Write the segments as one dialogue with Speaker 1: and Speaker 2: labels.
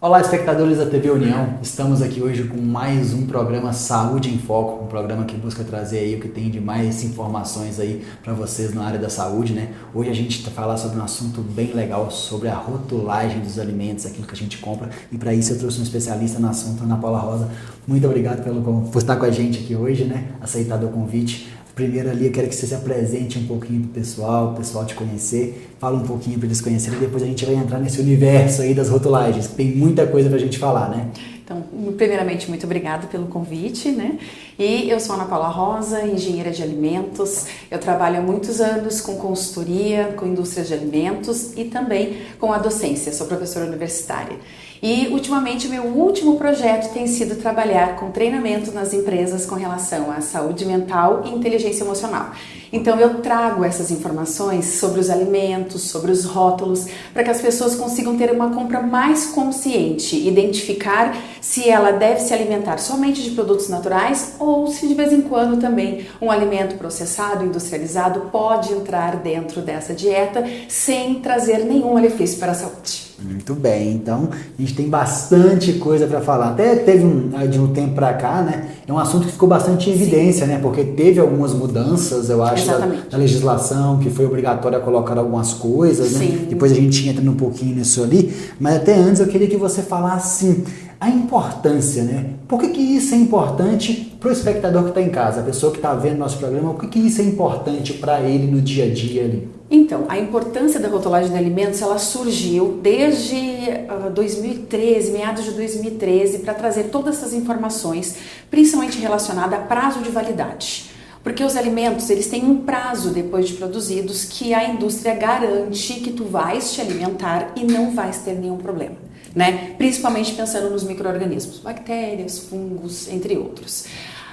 Speaker 1: Olá, espectadores da TV União. Estamos aqui hoje com mais um programa Saúde em Foco, um programa que busca trazer aí o que tem de mais informações aí para vocês na área da saúde, né? Hoje a gente vai falar sobre um assunto bem legal, sobre a rotulagem dos alimentos, aquilo que a gente compra, e para isso eu trouxe um especialista no assunto, Ana Paula Rosa. Muito obrigado por estar com a gente aqui hoje, né? Aceitado o convite. Primeiro ali, eu quero que você se apresente um pouquinho pro pessoal, o pessoal te conhecer, fala um pouquinho para eles conhecerem, e depois a gente vai entrar nesse universo aí das rotulagens, que tem muita coisa pra gente falar, né?
Speaker 2: Então, primeiramente, muito obrigada pelo convite, né? E eu sou Ana Paula Rosa, engenheira de alimentos. Eu trabalho há muitos anos com consultoria, com indústrias de alimentos e também com a docência. Sou professora universitária. E, ultimamente, meu último projeto tem sido trabalhar com treinamento nas empresas com relação à saúde mental e inteligência emocional. Então, eu trago essas informações sobre os alimentos, sobre os rótulos, para que as pessoas consigam ter uma compra mais consciente, identificar se ela deve se alimentar somente de produtos naturais ou se de vez em quando também um alimento processado, industrializado pode entrar dentro dessa dieta sem trazer nenhum malefício para a saúde.
Speaker 1: Muito bem, então a gente tem bastante coisa para falar. Até teve de um tempo para cá, né? É um assunto que ficou bastante em evidência, né? Porque teve algumas mudanças, eu acho, da legislação, que foi obrigatória colocar algumas coisas, né?
Speaker 2: Sim.
Speaker 1: Depois a gente entra um pouquinho nisso ali, mas até antes eu queria que você falasse assim, a importância, né? Por que isso é importante para o espectador que está em casa, a pessoa que está vendo nosso programa, por que isso é importante para ele no dia a dia ali?
Speaker 2: Então, a importância da rotulagem de alimentos, ela surgiu desde 2013, meados de 2013, para trazer todas essas informações, principalmente relacionadas a prazo de validade. Porque os alimentos, eles têm um prazo depois de produzidos que a indústria garante que tu vais te alimentar e não vais ter nenhum problema, né? Principalmente pensando nos micro-organismos, bactérias, fungos, entre outros.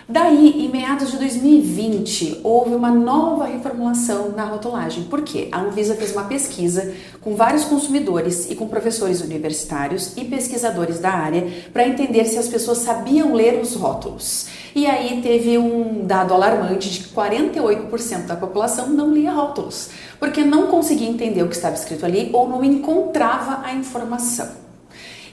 Speaker 2: Daí, em meados de 2020, houve uma nova reformulação na rotulagem. Por quê? A Anvisa fez uma pesquisa com vários consumidores e com professores universitários e pesquisadores da área para entender se as pessoas sabiam ler os rótulos. E aí teve um dado alarmante de que 48% da população não lia rótulos, porque não conseguia entender o que estava escrito ali ou não encontrava a informação.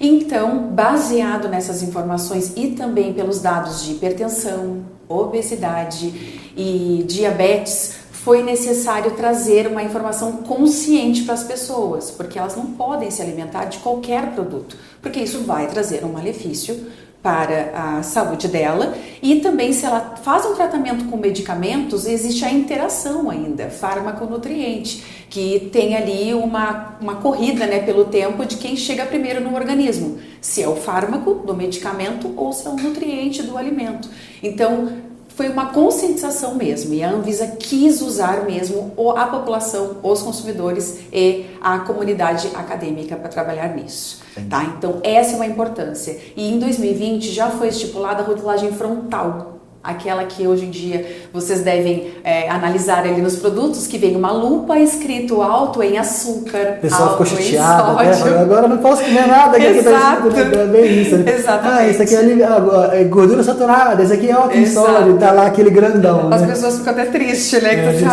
Speaker 2: Então, baseado nessas informações e também pelos dados de hipertensão, obesidade e diabetes, foi necessário trazer uma informação consciente para as pessoas, porque elas não podem se alimentar de qualquer produto, porque isso vai trazer um malefício para a saúde dela e também se ela faz um tratamento com medicamentos, existe a interação ainda, fármaco-nutriente, que tem ali uma corrida, né, pelo tempo de quem chega primeiro no organismo, se é o fármaco do medicamento ou se é o nutriente do alimento. Então, foi uma conscientização mesmo e a Anvisa quis usar mesmo a população, os consumidores e a comunidade acadêmica para trabalhar nisso. Tá? Então essa é uma importância. E em 2020 já foi estipulada a rotulagem frontal, aquela que hoje em dia vocês devem analisar ali nos produtos, que vem uma lupa escrito alto em açúcar,
Speaker 1: o pessoal
Speaker 2: alto
Speaker 1: ficou
Speaker 2: em
Speaker 1: chateado,
Speaker 2: sódio.
Speaker 1: Agora não posso comer nada, que aqui tá escrito, é bem isso. Né?
Speaker 2: Exatamente.
Speaker 1: Isso aqui é gordura saturada, esse aqui é alto em sódio, tá lá aquele grandão.
Speaker 2: As
Speaker 1: né?
Speaker 2: pessoas ficam até tristes, né? Que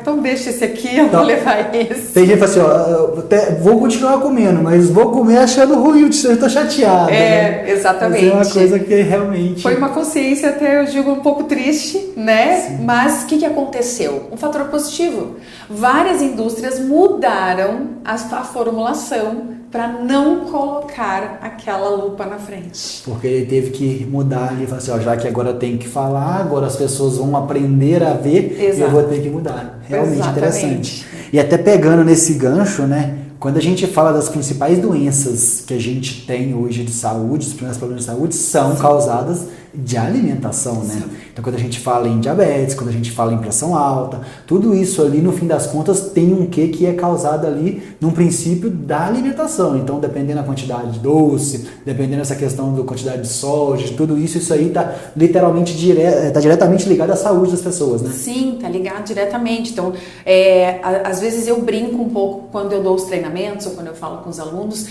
Speaker 2: então deixa esse aqui, eu vou levar esse.
Speaker 1: Tem gente que fala assim, vou continuar comendo, mas vou comer achando ruim, eu tô chateado. Né?
Speaker 2: Exatamente.
Speaker 1: Mas é uma coisa que realmente...
Speaker 2: Foi uma consciência até, eu digo, um pouco triste, né?
Speaker 1: Sim.
Speaker 2: Mas o que aconteceu? Um fator positivo. Várias indústrias mudaram a formulação para não colocar aquela lupa na frente.
Speaker 1: Porque ele teve que mudar ali, falar assim, já que agora eu tenho que falar, agora as pessoas vão aprender a ver, e eu vou ter que mudar. Realmente interessante. E até pegando nesse gancho, né? Quando a gente fala das principais doenças que a gente tem hoje de saúde, os primeiros problemas de saúde são causadas de alimentação, né? Então, quando a gente fala em diabetes, quando a gente fala em pressão alta, tudo isso ali, no fim das contas, tem um quê que é causado ali, num princípio, da alimentação. Então, dependendo da quantidade de doce, dependendo dessa questão da quantidade de sódio, tudo isso, isso aí tá literalmente, tá diretamente ligado à saúde das pessoas, né?
Speaker 2: Sim, tá ligado diretamente. Então, às vezes eu brinco um pouco quando eu dou os treinamentos ou quando eu falo com os alunos,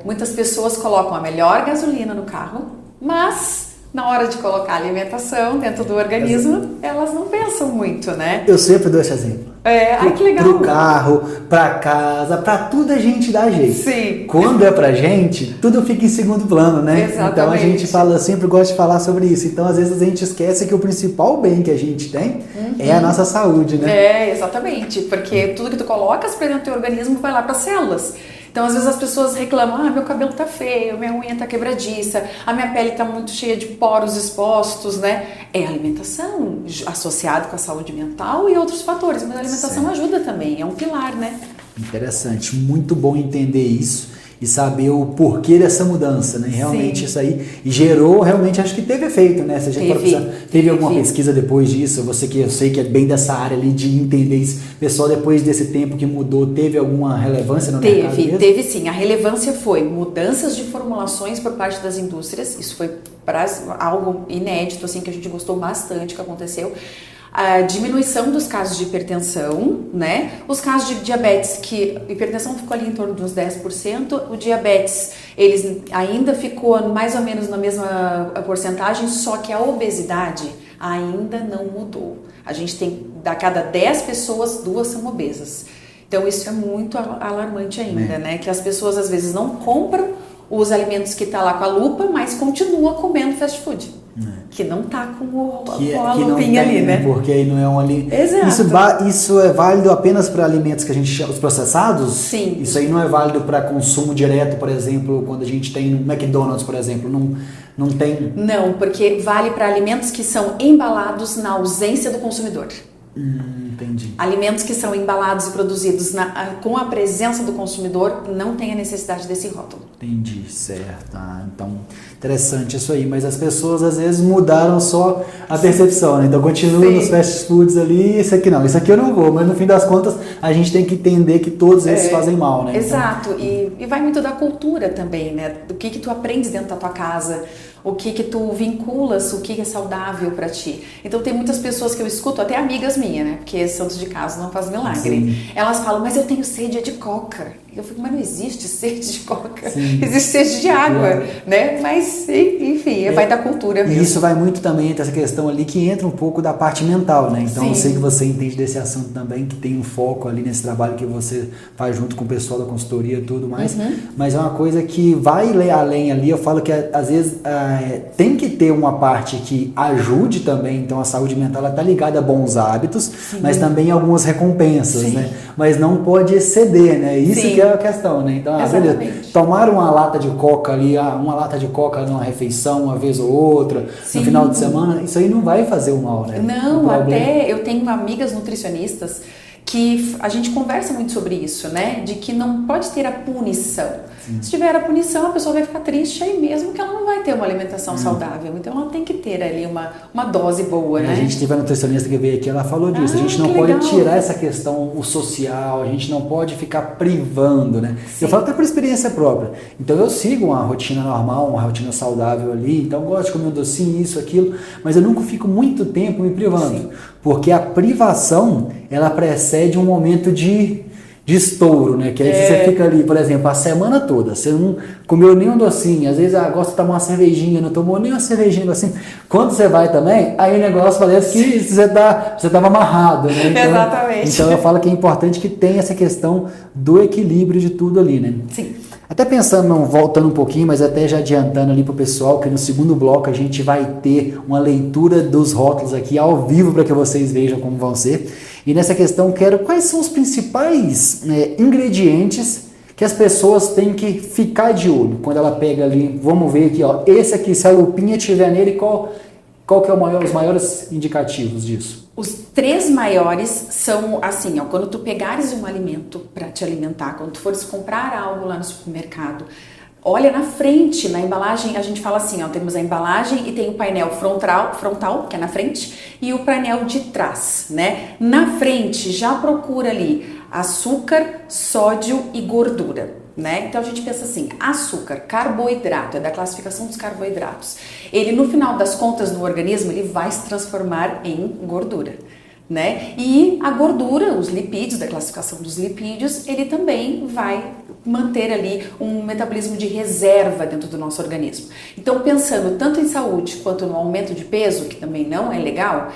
Speaker 2: muitas pessoas colocam a melhor gasolina no carro, mas na hora de colocar a alimentação dentro do organismo, elas não pensam muito, né?
Speaker 1: Eu sempre dou esse exemplo.
Speaker 2: Ai, que legal.
Speaker 1: Pro carro, pra casa, pra tudo a gente dá jeito.
Speaker 2: Sim.
Speaker 1: Quando é pra gente, tudo fica em segundo plano, né?
Speaker 2: Exatamente.
Speaker 1: Então a gente fala, sempre gosta de falar sobre isso. Então às vezes a gente esquece que o principal bem que a gente tem é a nossa saúde, né?
Speaker 2: Exatamente. Porque tudo que tu colocas pra dentro do teu organismo vai lá pras células. Então, às vezes as pessoas reclamam, meu cabelo tá feio, minha unha tá quebradiça, a minha pele tá muito cheia de poros expostos, né? É alimentação associada com a saúde mental e outros fatores, mas a alimentação ajuda também, é um pilar, né?
Speaker 1: Interessante, muito bom entender isso e saber o porquê dessa mudança, né? Realmente isso aí gerou, realmente acho que teve efeito, né? Você já teve alguma pesquisa depois disso? Você que eu sei que é bem dessa área ali de entender isso. Pessoal, depois desse tempo que mudou, teve alguma relevância no mercado mesmo?
Speaker 2: Teve sim. A relevância foi mudanças de formulações por parte das indústrias. Isso foi algo inédito, assim, que a gente gostou bastante que aconteceu. A diminuição dos casos de hipertensão, né? Os casos de diabetes, que a hipertensão ficou ali em torno de uns 10%, o diabetes, eles ainda ficou mais ou menos na mesma porcentagem, só que a obesidade ainda não mudou. A gente tem, a cada 10 pessoas, 2 são obesas. Então isso é muito alarmante ainda, né? Que as pessoas às vezes não compram os alimentos que tá lá com a lupa, mas continuam comendo fast food. Que não tá com a lupinha ali, né?
Speaker 1: Porque aí não é um alimento.
Speaker 2: Exato.
Speaker 1: Isso é válido apenas para alimentos que a gente chama os processados?
Speaker 2: Sim.
Speaker 1: Isso aí não é válido para consumo direto, por exemplo, quando a gente tem no McDonald's, por exemplo, não tem?
Speaker 2: Não, porque vale para alimentos que são embalados na ausência do consumidor.
Speaker 1: Entendi.
Speaker 2: Alimentos que são embalados e produzidos com a presença do consumidor não tem a necessidade desse rótulo.
Speaker 1: Entendi, certo. Então, interessante isso aí. Mas as pessoas às vezes mudaram só a percepção, né? Então continua nos fast foods ali, isso aqui não, isso aqui eu não vou. Mas no fim das contas a gente tem que entender que todos eles fazem mal, né?
Speaker 2: Exato. Então... E vai muito da cultura também, né? Do que tu aprendes dentro da tua casa, o que tu vinculas, o que é saudável para ti. Então tem muitas pessoas que eu escuto, até amigas minhas, né? Porque santos de casa não faz milagre. Sim. Elas falam, mas eu tenho sede de coca. Eu fico, mas não existe sede de coca. Sim. Existe sede de água, né? Mas, enfim, vai da cultura mesmo.
Speaker 1: E isso vai muito também entre essa questão ali que entra um pouco da parte mental, né? Então eu sei que você entende desse assunto também, que tem um foco ali nesse trabalho que você faz junto com o pessoal da consultoria e tudo mais. Mas é uma coisa que vai além ali. Eu falo que às vezes tem que ter uma parte que ajude também. Então a saúde mental está ligada a bons hábitos, mas também algumas recompensas, né? Mas não pode exceder, né? Isso que é a questão, né? Então, beleza, tomar uma lata de coca ali, uma lata de coca numa refeição, uma vez ou outra, no final de semana, isso aí não vai fazer o mal, né?
Speaker 2: Não, até eu tenho amigas nutricionistas que a gente conversa muito sobre isso, né? De que não pode ter a punição. Se tiver a punição, a pessoa vai ficar triste aí mesmo, que ela não vai ter uma alimentação saudável. Então ela tem que ter ali uma dose boa, né?
Speaker 1: A gente teve a nutricionista que veio aqui, ela falou disso. A gente não pode tirar essa questão, o social, a gente não pode ficar privando, né? Eu falo até por experiência própria. Então eu sigo uma rotina normal, uma rotina saudável ali, então eu gosto de comer um docinho, isso, aquilo, mas eu nunca fico muito tempo me privando. Porque a privação, ela precede um momento de estouro, né? Que aí você fica ali, por exemplo, a semana toda, você não comeu nenhum docinho, às vezes gosta de tomar uma cervejinha, não tomou nem uma cervejinha assim. Quando você vai também, aí o negócio parece que você estava amarrado, né? Então,
Speaker 2: exatamente.
Speaker 1: Então eu falo que é importante que tenha essa questão do equilíbrio de tudo ali, né?
Speaker 2: Sim.
Speaker 1: Até pensando, voltando um pouquinho, mas até já adiantando ali para o pessoal, que no segundo bloco a gente vai ter uma leitura dos rótulos aqui ao vivo para que vocês vejam como vão ser. E nessa questão, quais são os principais ingredientes que as pessoas têm que ficar de olho quando ela pega ali, vamos ver aqui, ó, esse aqui, se a lupinha tiver nele, qual que é os maiores indicativos disso?
Speaker 2: Os 3 maiores são assim, ó, quando tu pegares um alimento para te alimentar, quando tu fores comprar algo lá no supermercado, olha na frente, na embalagem, a gente fala assim, ó, temos a embalagem e tem o painel frontal, que é na frente, e o painel de trás, né? Na frente, já procura ali açúcar, sódio e gordura, né? Então a gente pensa assim, açúcar, carboidrato, é da classificação dos carboidratos. Ele, no final das contas, no organismo, ele vai se transformar em gordura. né? E a gordura, os lipídios, da classificação dos lipídios, ele também vai manter ali um metabolismo de reserva dentro do nosso organismo. Então, pensando tanto em saúde quanto no aumento de peso, que também não é legal,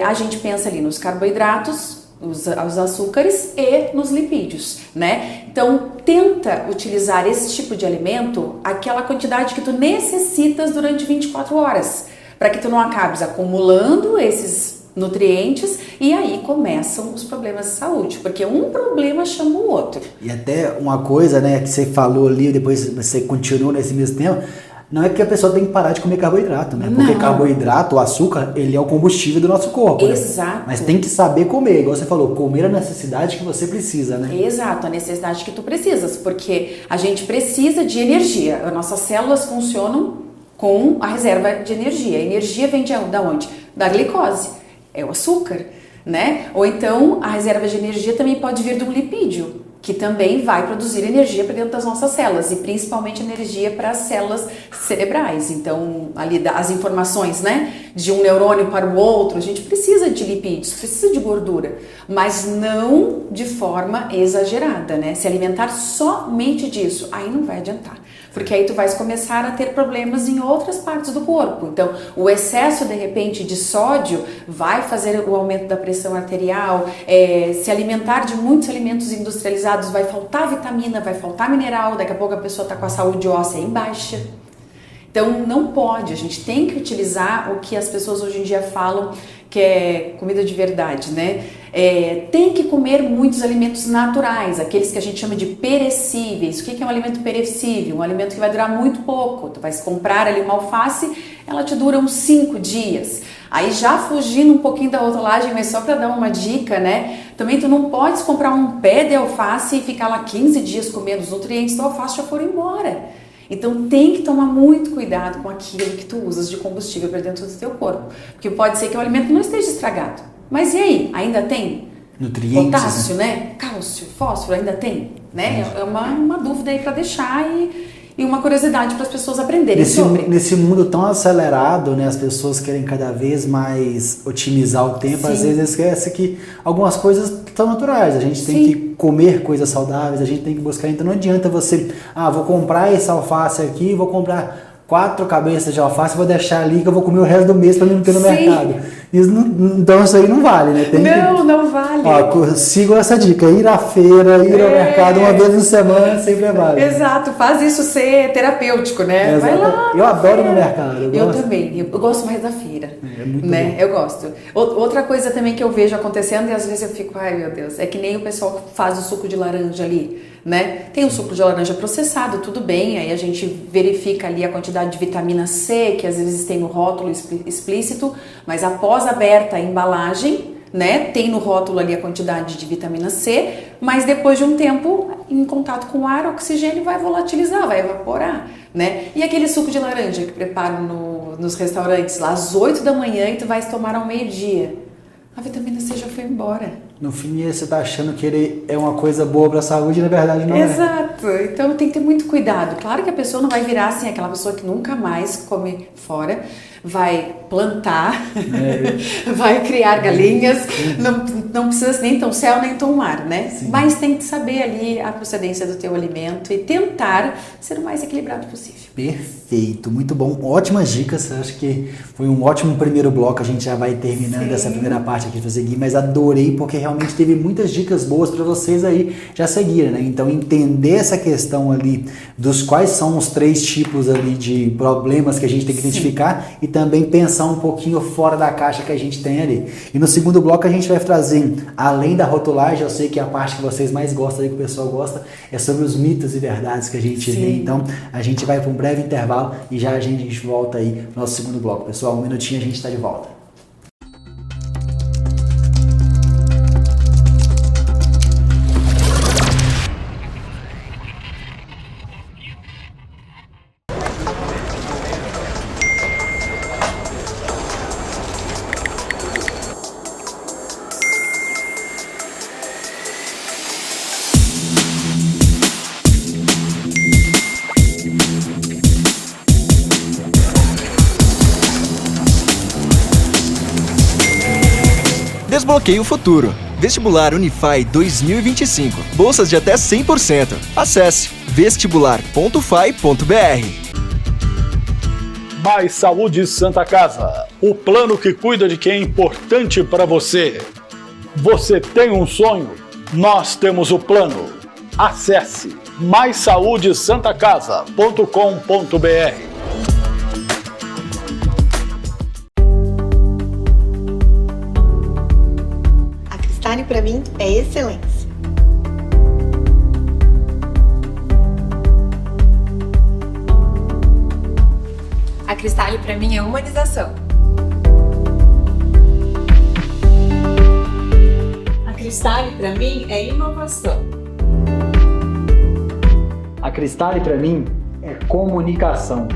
Speaker 2: a gente pensa ali nos carboidratos, os açúcares e nos lipídios, né? Então, tenta utilizar esse tipo de alimento, aquela quantidade que tu necessitas durante 24 horas, para que tu não acabes acumulando esses nutrientes e aí começam os problemas de saúde, porque um problema chama o outro.
Speaker 1: E até uma coisa, né, que você falou ali, depois você continuou nesse mesmo tema, não é que a pessoa tem que parar de comer carboidrato, né? Porque carboidrato, o açúcar, ele é o combustível do nosso corpo.
Speaker 2: Exato.
Speaker 1: Né? Mas tem que saber comer, igual você falou, comer a necessidade que você precisa, né?
Speaker 2: Exato, a necessidade que tu precisas, porque a gente precisa de energia. As nossas células funcionam com a reserva de energia. A energia vem de onde? Da glicose, é o açúcar, né? Ou então a reserva de energia também pode vir de um lipídio, que também vai produzir energia para dentro das nossas células e principalmente energia para as células cerebrais. Então, ali as informações, né, de um neurônio para o outro, a gente precisa de lipídios, precisa de gordura, mas não de forma exagerada, né? Se alimentar somente disso, aí não vai adiantar. Porque aí tu vais começar a ter problemas em outras partes do corpo. Então, o excesso, de repente, de sódio vai fazer o aumento da pressão arterial, se alimentar de muitos alimentos industrializados, vai faltar vitamina, vai faltar mineral, daqui a pouco a pessoa está com a saúde óssea em baixa. Então, não pode, a gente tem que utilizar o que as pessoas hoje em dia falam que é comida de verdade, né? Tem que comer muitos alimentos naturais, aqueles que a gente chama de perecíveis. O que é um alimento perecível? Um alimento que vai durar muito pouco. Tu vais comprar ali uma alface, ela te dura uns 5 dias. Aí já fugindo um pouquinho da rotulagem, mas só para dar uma dica, né? Também tu não podes comprar um pé de alface e ficar lá 15 dias comendo, os nutrientes da alface já foram embora. Então tem que tomar muito cuidado com aquilo que tu usas de combustível para dentro do teu corpo. Porque pode ser que o alimento não esteja estragado. Mas e aí? Ainda tem?
Speaker 1: Nutrientes,
Speaker 2: potássio, né? Cálcio, fósforo, ainda tem? Né? É uma dúvida aí para deixar e uma curiosidade para as pessoas aprenderem sobre.
Speaker 1: Nesse mundo tão acelerado, né, as pessoas querem cada vez mais otimizar o tempo. Sim. Às vezes esquece que algumas coisas são naturais. A gente tem que comer coisas saudáveis, a gente tem que buscar. Então não adianta você, vou comprar essa alface aqui, vou comprar 4 cabeças de alface, vou deixar ali que eu vou comer o resto do mês para mim não ter no mercado. Então isso aí não vale, né?
Speaker 2: Não vale.
Speaker 1: Sigam essa dica, ir à feira, ir ao mercado uma vez por semana sempre é válido.
Speaker 2: Exato, faz isso ser terapêutico, né? Vai lá.
Speaker 1: Eu adoro no mercado.
Speaker 2: Eu também, eu gosto mais da feira.
Speaker 1: É muito
Speaker 2: né?
Speaker 1: bom.
Speaker 2: Eu gosto. Outra coisa também que eu vejo acontecendo e às vezes eu fico, ai meu Deus, é que nem o pessoal que faz o suco de laranja ali, né? Tem o suco de laranja processado, tudo bem, aí a gente verifica ali a quantidade de vitamina C, que às vezes tem no rótulo explícito, mas após aberta a embalagem, né, tem no rótulo ali a quantidade de vitamina C, mas depois de um tempo, em contato com o ar, o oxigênio vai volatilizar, vai evaporar, né? E aquele suco de laranja que preparam nos restaurantes lá às 8 da manhã e tu vais tomar ao meio-dia, a vitamina C já foi embora.
Speaker 1: No fim, você tá achando que ele é uma coisa boa para a saúde e na verdade não é.
Speaker 2: Exato. Então tem que ter muito cuidado. Claro que a pessoa não vai virar assim, aquela pessoa que nunca mais come fora, vai plantar, vai criar galinhas, não precisa nem tão céu nem tão mar, né? Sim. Mas tem que saber ali a procedência do teu alimento e tentar ser o mais equilibrado possível.
Speaker 1: Perfeito, muito bom. Ótimas dicas, acho que foi um ótimo primeiro bloco, a gente já vai terminando essa primeira parte aqui para seguir, mas adorei porque realmente teve muitas dicas boas para vocês aí já seguirem, né? Então entender essa questão ali dos quais são os 3 tipos ali de problemas que a gente tem que identificar e também pensar um pouquinho fora da caixa que a gente tem ali. E no segundo bloco a gente vai trazer, além da rotulagem, eu sei que a parte que vocês mais gostam, que o pessoal gosta, é sobre os mitos e verdades que a gente vê. Então a gente vai para um breve intervalo e já a gente volta aí no nosso segundo bloco. Pessoal, um minutinho a gente está de volta.
Speaker 3: Desbloqueie o futuro. Vestibular Unify 2025. Bolsas de até 100%. Acesse vestibular.fai.br.
Speaker 4: Mais Saúde Santa Casa. O plano que cuida de quem é importante para você. Você tem um sonho? Nós temos o plano. Acesse maissaudesantacasa.com.br.
Speaker 5: A Cristale para mim é excelência.
Speaker 6: A Cristale para mim é humanização.
Speaker 7: A Cristale para mim é inovação.
Speaker 1: A Cristale para mim é comunicação.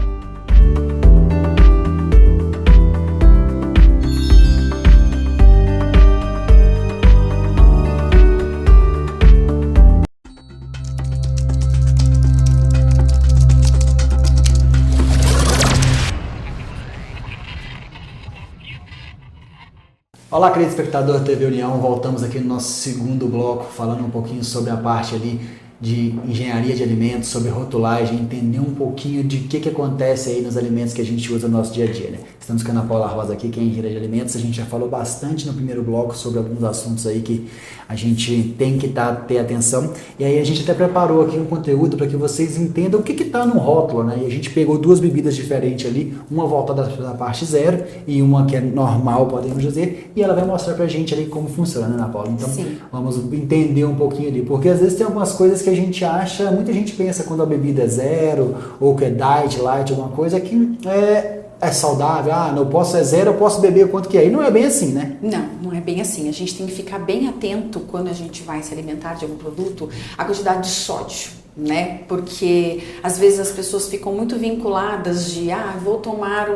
Speaker 1: Olá, querido espectador da TV União, voltamos aqui no nosso segundo bloco, falando um pouquinho sobre a parte ali de engenharia de alimentos, sobre rotulagem, entender um pouquinho de o que acontece aí nos alimentos que a gente usa no nosso dia a dia, né? Estamos com a Ana Paula Rosa aqui, que é engenheira de alimentos. A gente já falou bastante no primeiro bloco sobre alguns assuntos aí que a gente tem que ter atenção. E aí a gente até preparou aqui um conteúdo para que vocês entendam o que está no rótulo, né? E a gente pegou duas bebidas diferentes ali, uma voltada da parte zero e uma que é normal, podemos dizer, e ela vai mostrar pra gente ali como funciona, né, Ana Paula? Então, sim, vamos entender um pouquinho ali, porque às vezes tem algumas coisas que a gente acha, muita gente pensa quando a bebida é zero, ou que é diet, light, alguma coisa, que é saudável, não posso, é zero, eu posso beber o quanto que é. E não é bem assim, né?
Speaker 2: Não é bem assim. A gente tem que ficar bem atento quando a gente vai se alimentar de algum produto, a quantidade de sódio, né? Porque às vezes as pessoas ficam muito vinculadas de, vou tomar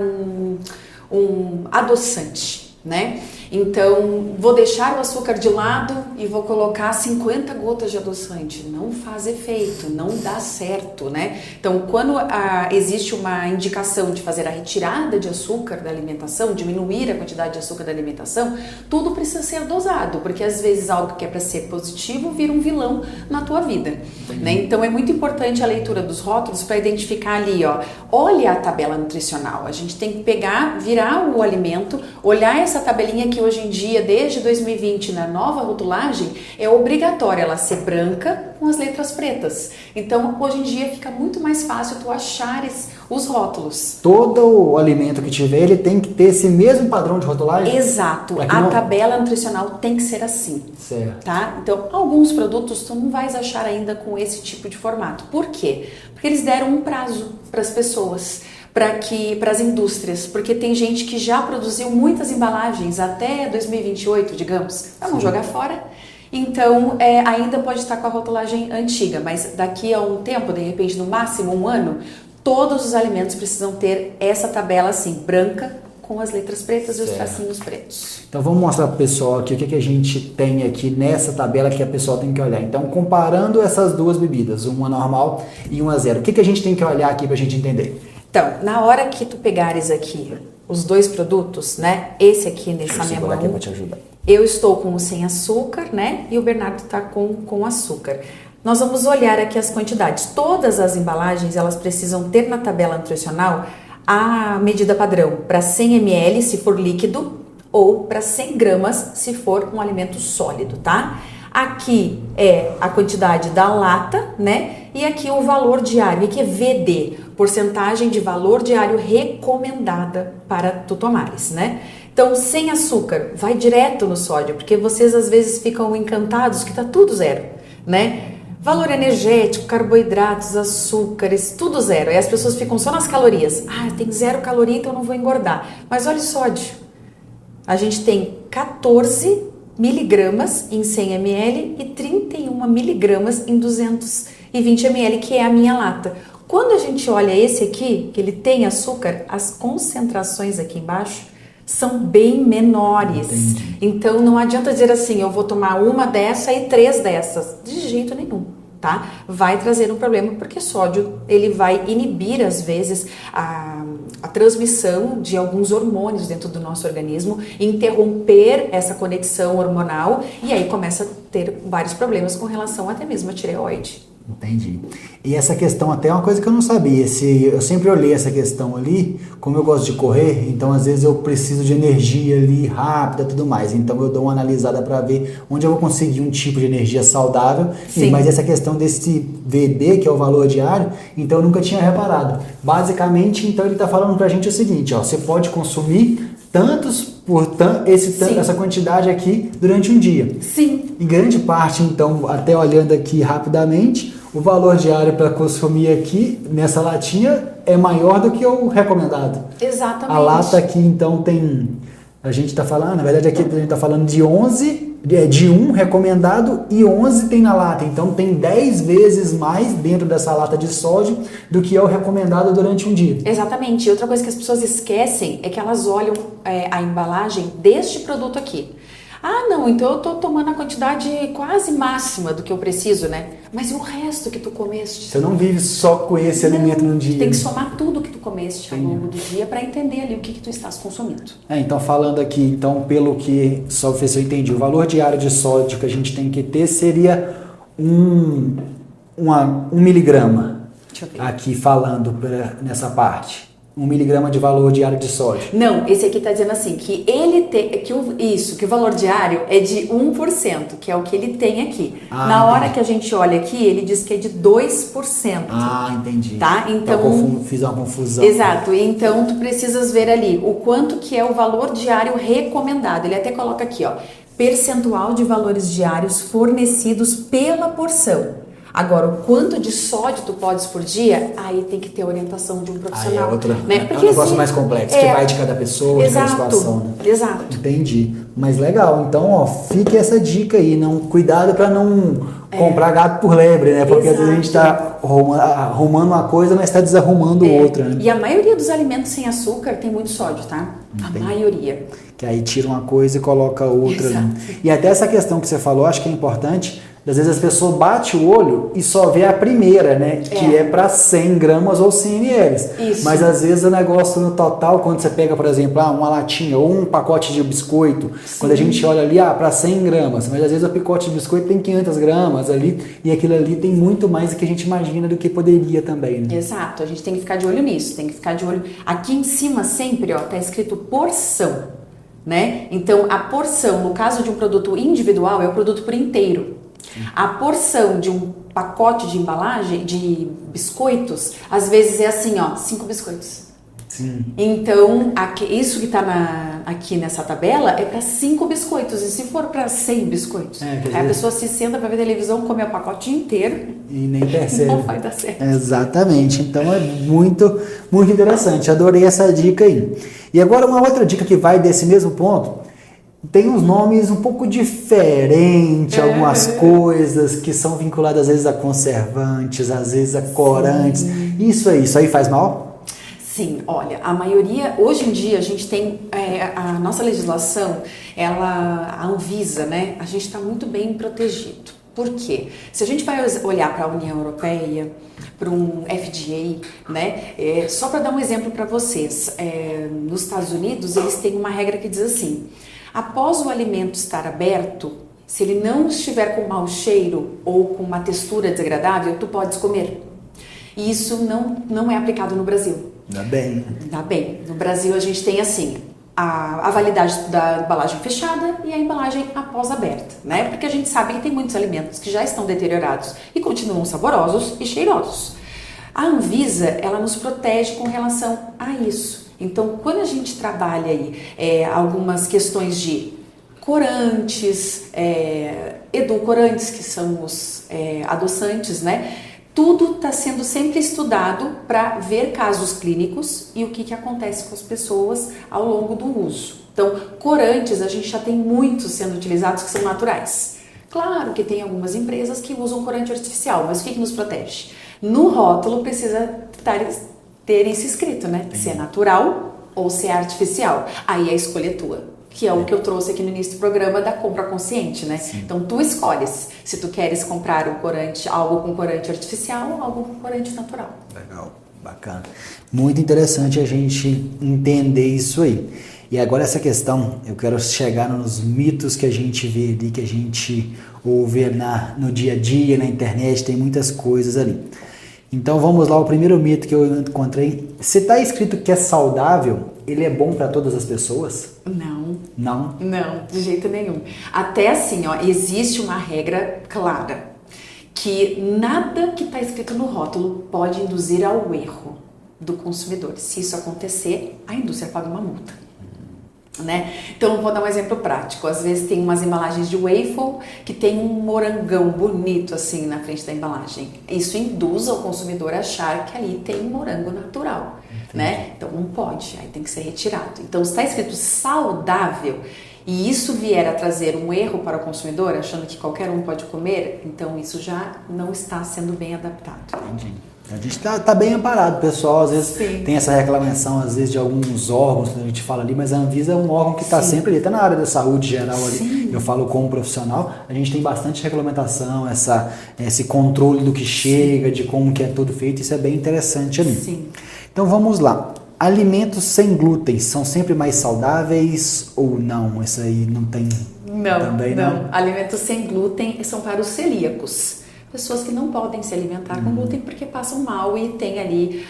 Speaker 2: um adoçante, né? Então, vou deixar o açúcar de lado e vou colocar 50 gotas de adoçante. Não faz efeito, não dá certo, né? Então, quando existe uma indicação de fazer a retirada de açúcar da alimentação, diminuir a quantidade de açúcar da alimentação, tudo precisa ser dosado, porque às vezes algo que é para ser positivo vira um vilão na tua vida, né? Então, é muito importante a leitura dos rótulos para identificar ali, olha a tabela nutricional. A gente tem que pegar, virar o alimento, olhar essa tabelinha que hoje em dia, desde 2020, na nova rotulagem, é obrigatória ela ser branca com as letras pretas. Então, hoje em dia, fica muito mais fácil tu achares os rótulos.
Speaker 1: Todo o alimento que tiver, ele tem que ter esse mesmo padrão de rotulagem?
Speaker 2: Exato. A tabela nutricional tem que ser assim. Certo. Tá? Então, alguns produtos tu não vais achar ainda com esse tipo de formato. Por quê? Porque eles deram um prazo para as pessoas, para as indústrias, porque tem gente que já produziu muitas embalagens até 2028, digamos, para não jogar fora. Então, ainda pode estar com a rotulagem antiga, mas daqui a um tempo, de repente, no máximo um ano, todos os alimentos precisam ter essa tabela assim, branca, com as letras pretas e os tracinhos pretos.
Speaker 1: Então vamos mostrar para o pessoal aqui o que a gente tem aqui nessa tabela que a pessoa tem que olhar. Então, comparando essas duas bebidas, uma normal e uma zero, o que a gente tem que olhar aqui para a gente entender?
Speaker 2: Então, na hora que tu pegares aqui os dois produtos, né? Esse aqui nessa minha mão,
Speaker 1: aqui pra te ajudar.
Speaker 2: Eu estou com o sem açúcar, né? E o Bernardo está com açúcar. Nós vamos olhar aqui as quantidades. Todas as embalagens, elas precisam ter na tabela nutricional a medida padrão para 100 ml se for líquido ou para 100 gramas se for um alimento sólido, tá? Aqui é a quantidade da lata, né? E aqui o valor diário, que é VD, porcentagem de valor diário recomendada para tu tomares, né? Então, sem açúcar, vai direto no sódio, porque vocês às vezes ficam encantados que tá tudo zero, né? Valor energético, carboidratos, açúcares, tudo zero. E as pessoas ficam só nas calorias. Tem 0 caloria, então eu não vou engordar. Mas olha o sódio. A gente tem 14 miligramas em 100 ml e 31 miligramas em 220 ml, que é a minha lata. Quando a gente olha esse aqui, que ele tem açúcar, as concentrações aqui embaixo são bem menores. Entendi. Então não adianta dizer assim, eu vou tomar uma dessa e 3 dessas. De jeito nenhum, tá? Vai trazer um problema, porque sódio, ele vai inibir às vezes a transmissão de alguns hormônios dentro do nosso organismo, interromper essa conexão hormonal e aí começa a ter vários problemas com relação até mesmo à tireoide.
Speaker 1: Entendi. E essa questão até é uma coisa que eu não sabia. Eu sempre olhei essa questão ali, como eu gosto de correr, então às vezes eu preciso de energia ali rápida e tudo mais. Então eu dou uma analisada para ver onde eu vou conseguir um tipo de energia saudável. Mas essa questão desse VD, que é o valor diário, então eu nunca tinha reparado. Basicamente, então ele está falando para a gente o seguinte, ó, você pode consumir essa quantidade aqui durante um dia.
Speaker 2: Sim.
Speaker 1: Em grande parte, então, até olhando aqui rapidamente, o valor diário para consumir aqui nessa latinha é maior do que o recomendado.
Speaker 2: Exatamente.
Speaker 1: A lata aqui, então, a gente está falando, na verdade aqui a gente está falando de 1 recomendado e 11 tem na lata. Então tem 10 vezes mais dentro dessa lata de sódio do que é o recomendado durante um dia.
Speaker 2: Exatamente. E outra coisa que as pessoas esquecem é que elas olham a embalagem deste produto aqui. Ah, não, então eu tô tomando a quantidade quase máxima do que eu preciso, né? Mas e o resto que tu comeste?
Speaker 1: Você não vive só com esse alimento no dia.
Speaker 2: Tu tem que somar tudo que tu comeste ao longo do dia para entender ali o que tu estás consumindo.
Speaker 1: Então falando aqui, então pelo que só ver se eu entendi, o valor diário de sódio que a gente tem que ter seria 1 miligrama.
Speaker 2: Deixa eu ver.
Speaker 1: Aqui falando nessa parte. 1 miligrama de valor diário de sódio.
Speaker 2: Não, esse aqui está dizendo assim, que o valor diário é de 1%, que é o que ele tem aqui. Na hora que a gente olha aqui, ele diz que é de 2%.
Speaker 1: Ah, entendi.
Speaker 2: Tá? Então,
Speaker 1: fiz uma confusão.
Speaker 2: Exato, então tu precisas ver ali o quanto que é o valor diário recomendado. Ele até coloca aqui, ó, percentual de valores diários fornecidos pela porção. Agora, o quanto de sódio tu podes por dia, aí tem que ter orientação de um profissional.
Speaker 1: É um negócio mais complexo, que vai de cada pessoa, de cada situação. Né?
Speaker 2: Exato.
Speaker 1: Entendi. Mas legal, então, ó, fique essa dica aí, cuidado para não comprar gato por lebre, né? Porque às vezes a gente está arrumando uma coisa, mas está desarrumando outra, né?
Speaker 2: E a maioria dos alimentos sem açúcar tem muito sódio, tá? A maioria.
Speaker 1: Que aí tira uma coisa e coloca outra. Né? E até essa questão que você falou, acho que é importante. Às vezes as pessoas batem o olho e só vê a primeira, né? Que é para 100 gramas ou 100 ml.
Speaker 2: Isso.
Speaker 1: Mas às vezes o negócio no total, quando você pega, por exemplo, uma latinha ou um pacote de biscoito, quando a gente olha ali, para 100 gramas, mas às vezes o pacote de biscoito tem 500 gramas ali, e aquilo ali tem muito mais do que a gente imagina do que poderia também, né?
Speaker 2: Exato, a gente tem que ficar de olho nisso, tem que ficar de olho. Aqui em cima sempre, ó, tá escrito porção, né? Então a porção, no caso de um produto individual, é o produto por inteiro. A porção de um pacote de embalagem, de biscoitos, às vezes é assim, ó, 5 biscoitos.
Speaker 1: Sim.
Speaker 2: Então, isso que está aqui nessa tabela é para 5 biscoitos. E se for para 100 biscoitos? Aí a pessoa se senta para ver televisão, come o pacote inteiro
Speaker 1: e nem percebe.
Speaker 2: Não vai dar certo.
Speaker 1: Exatamente. Então é muito, muito interessante. Adorei essa dica aí. E agora uma outra dica que vai desse mesmo ponto. Tem uns nomes um pouco diferentes, algumas coisas que são vinculadas às vezes a conservantes, às vezes a corantes. Isso aí faz mal?
Speaker 2: Sim, olha, a maioria, hoje em dia a gente tem, a nossa legislação, a Anvisa, né, a gente está muito bem protegido. Por quê? Se a gente vai olhar para a União Europeia, para um FDA, né, só para dar um exemplo para vocês, nos Estados Unidos eles têm uma regra que diz assim, após o alimento estar aberto, se ele não estiver com mau cheiro ou com uma textura desagradável, tu podes comer. E isso não é aplicado no Brasil.
Speaker 1: Dá bem.
Speaker 2: Dá bem. No Brasil a gente tem assim, a validade da embalagem fechada e a embalagem após aberta, né? Porque a gente sabe que tem muitos alimentos que já estão deteriorados e continuam saborosos e cheirosos. A Anvisa, ela nos protege com relação a isso. Então, quando a gente trabalha aí algumas questões de corantes, edulcorantes, que são os adoçantes, né? Tudo está sendo sempre estudado para ver casos clínicos e o que acontece com as pessoas ao longo do uso. Então, corantes, a gente já tem muitos sendo utilizados que são naturais. Claro que tem algumas empresas que usam corante artificial, mas o que nos protege? No rótulo precisa ter isso escrito, né? Se é natural ou se é artificial. Aí a escolha é tua, que é o que eu trouxe aqui no início do programa da compra consciente, né? Sim. Então tu escolhes se tu queres comprar algo com corante artificial ou algo com corante natural.
Speaker 1: Legal. Bacana. Muito interessante a gente entender isso aí. E agora essa questão, eu quero chegar nos mitos que a gente vê ali, que a gente ouve no dia a dia, na internet, tem muitas coisas ali. Então vamos lá, o primeiro mito que eu encontrei. Se está escrito que é saudável, ele é bom para todas as pessoas?
Speaker 2: Não.
Speaker 1: Não?
Speaker 2: Não, de jeito nenhum. Até assim, ó, existe uma regra clara, que nada que está escrito no rótulo pode induzir ao erro do consumidor. Se isso acontecer, a indústria paga uma multa. Né? Então, vou dar um exemplo prático. Às vezes tem umas embalagens de waffle que tem um morangão bonito assim na frente da embalagem. Isso induz ao consumidor a achar que ali tem morango natural, né? Então não pode, aí tem que ser retirado. Então, se está escrito saudável e isso vier a trazer um erro para o consumidor, achando que qualquer um pode comer, então isso já não está sendo bem adaptado.
Speaker 1: Entendi. A gente tá bem amparado, pessoal, às vezes tem essa reclamação, às vezes de alguns órgãos que a gente fala ali, mas a Anvisa é um órgão que está sempre ali, está na área da saúde geral ali, eu falo como profissional, a gente tem bastante regulamentação, esse controle do que chega, de como que é tudo feito, isso é bem interessante ali.
Speaker 2: Sim.
Speaker 1: Então vamos lá, alimentos sem glúten são sempre mais saudáveis ou não? Isso aí não tem...
Speaker 2: Não. Alimentos sem glúten são para os celíacos. Pessoas que não podem se alimentar com glúten porque passam mal e tem ali,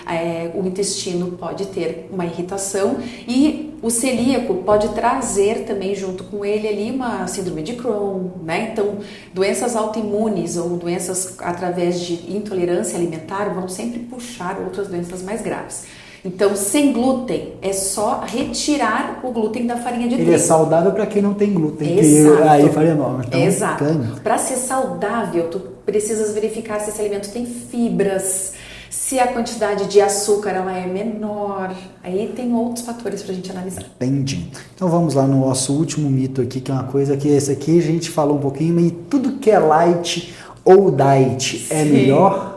Speaker 2: o intestino pode ter uma irritação e o celíaco pode trazer também junto com ele ali uma síndrome de Crohn, né? Então, doenças autoimunes ou doenças através de intolerância alimentar vão sempre puxar outras doenças mais graves. Então, sem glúten, é só retirar o glúten da farinha de trigo.
Speaker 1: Ele é saudável para quem não tem glúten.
Speaker 2: Exato.
Speaker 1: Que aí faria mal. Então,
Speaker 2: exato. Para ser saudável, tu precisas verificar se esse alimento tem fibras, se a quantidade de açúcar ela é menor. Aí tem outros fatores para a gente analisar.
Speaker 1: Entendi. Então vamos lá no nosso último mito aqui, que é uma coisa que esse aqui a gente falou um pouquinho, mas tudo que é light ou diet é melhor?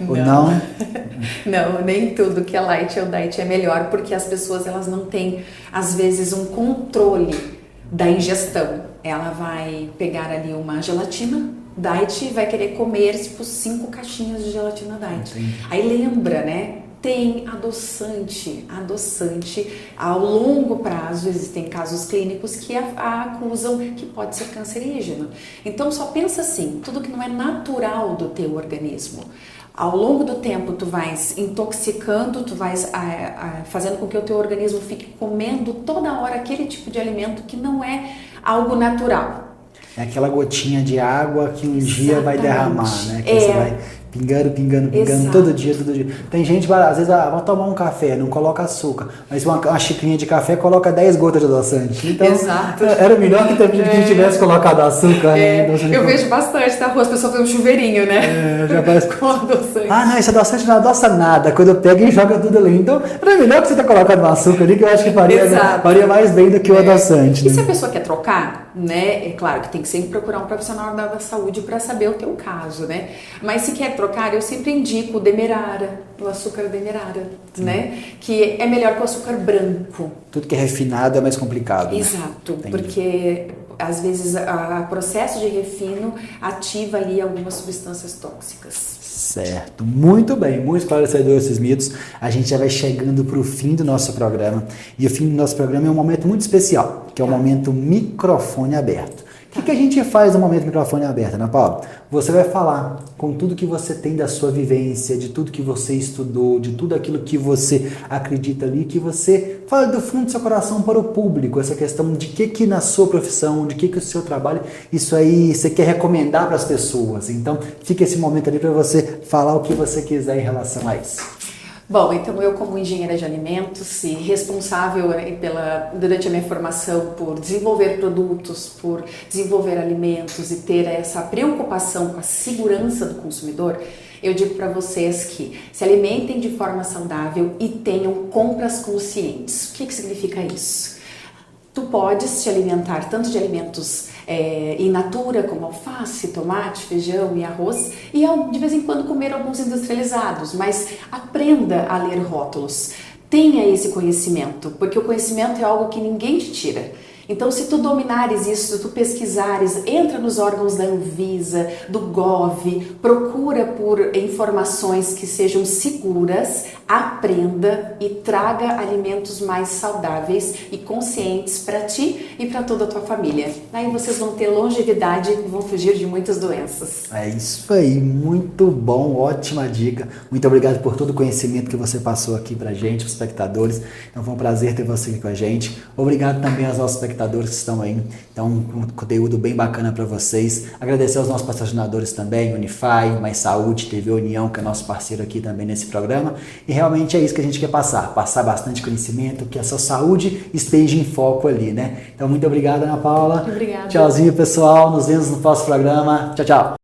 Speaker 1: Ou não?
Speaker 2: Não, nem tudo que é light ou diet é melhor, porque as pessoas elas não têm, às vezes, um controle da ingestão. Ela vai pegar ali uma gelatina diet e vai querer comer, tipo, 5 caixinhas de gelatina diet. Entendi. Aí lembra, né? Tem adoçante a longo prazo, existem casos clínicos que acusam que pode ser cancerígeno. Então só pensa assim, tudo que não é natural do teu organismo, ao longo do tempo tu vais intoxicando, tu vais fazendo com que o teu organismo fique comendo toda hora aquele tipo de alimento que não é algo natural.
Speaker 1: É aquela gotinha de água que um dia vai derramar, né? Que você vai pingando todo dia. Tem gente, às vezes, vai tomar um café, não coloca açúcar, mas uma xicrinha de café coloca 10 gotas de adoçante. Então, era melhor que a gente tivesse colocado açúcar.
Speaker 2: Eu vejo bastante na rua, as pessoas fazem um chuveirinho, né?
Speaker 1: Já parece
Speaker 2: com adoçante.
Speaker 1: Não, esse adoçante não adoça nada. Quando eu pego e joga tudo ali. Então, era melhor que você ter colocado um açúcar ali, que eu acho que faria mais bem do que o adoçante.
Speaker 2: E se a pessoa quer trocar, né? É claro que tem que sempre procurar um profissional da saúde para saber o teu caso, né? Mas se quer trocar, eu sempre indico o Demerara, o açúcar Demerara, né? Que é melhor que o açúcar branco.
Speaker 1: Tudo que é refinado é mais complicado.
Speaker 2: Exato, né? Porque às vezes o processo de refino ativa ali algumas substâncias tóxicas.
Speaker 1: Certo, muito bem, muito esclarecedor esses mitos. A gente já vai chegando para o fim do nosso programa. E o fim do nosso programa é um momento muito especial, que é o momento microfone aberto. O que a gente faz no momento microfone aberto, Ana Paula? Você vai falar com tudo que você tem da sua vivência, de tudo que você estudou, de tudo aquilo que você acredita ali, que você fala do fundo do seu coração para o público, essa questão de que na sua profissão, de que o seu trabalho, isso aí você quer recomendar para as pessoas. Então, fica esse momento ali para você falar o que você quiser em relação a isso.
Speaker 2: Bom, então eu como engenheira de alimentos e responsável durante a minha formação por desenvolver produtos, por desenvolver alimentos e ter essa preocupação com a segurança do consumidor, eu digo para vocês que se alimentem de forma saudável e tenham compras conscientes. O que significa isso? Tu podes te alimentar tanto de alimentos in natura, como alface, tomate, feijão e arroz, e de vez em quando comer alguns industrializados, mas aprenda a ler rótulos. Tenha esse conhecimento, porque o conhecimento é algo que ninguém te tira. Então, se tu dominares isso, se tu pesquisares, entra nos órgãos da Anvisa, do GOV, procura por informações que sejam seguras, aprenda e traga alimentos mais saudáveis e conscientes para ti e para toda a tua família. Aí vocês vão ter longevidade e vão fugir de muitas doenças.
Speaker 1: É isso aí, muito bom, ótima dica. Muito obrigado por todo o conhecimento que você passou aqui pra gente, os espectadores. Então foi um prazer ter você aqui com a gente. Obrigado também aos nossos espectadores que estão aí. Então um conteúdo bem bacana para vocês. Agradecer aos nossos patrocinadores também, Unify, Mais Saúde, TV União, que é nosso parceiro aqui também nesse programa. E realmente é isso que a gente quer passar bastante conhecimento, que a sua saúde esteja em foco ali, né? Então muito obrigado, Ana Paula.
Speaker 2: Obrigada.
Speaker 1: Tchauzinho, pessoal. Nos vemos no próximo programa. Tchau, tchau.